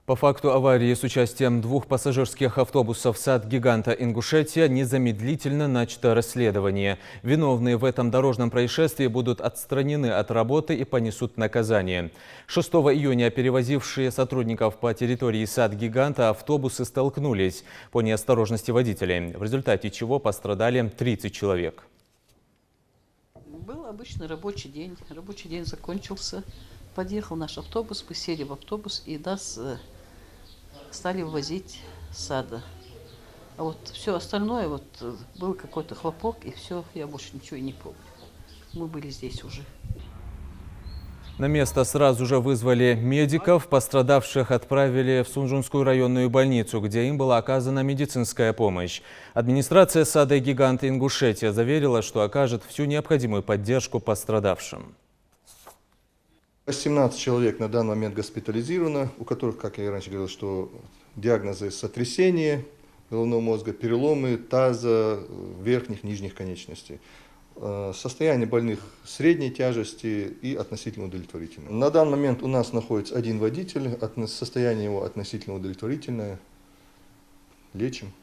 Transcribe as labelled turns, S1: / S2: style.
S1: По факту аварии с участием двух пассажирских автобусов «Сад-гиганта» Ингушетия незамедлительно начато расследование. Виновные в этом дорожном происшествии будут отстранены от работы и понесут наказание. 6 июня перевозившие сотрудников по территории «Сад-гиганта» автобусы столкнулись по неосторожности водителей, в результате чего пострадали 30 человек.
S2: Был обычный рабочий день. Рабочий день закончился. Подъехал наш автобус, мы сели в автобус и нас стали вывозить с сада. А вот все остальное, был какой-то хлопок, и все, я больше ничего и не помню. Мы были здесь уже.
S1: На место сразу же вызвали медиков. Пострадавших отправили в Сунжунскую районную больницу, где им была оказана медицинская помощь. Администрация «Сада-гиганта» Ингушетия заверила, что окажет всю необходимую поддержку пострадавшим.
S3: 18 человек на данный момент госпитализировано, у которых, как я и раньше говорил, что диагнозы сотрясения головного мозга, переломы таза, верхних, нижних конечностей. Состояние больных средней тяжести и относительно удовлетворительное. На данный момент у нас находится один водитель, состояние его относительно удовлетворительное. Лечим.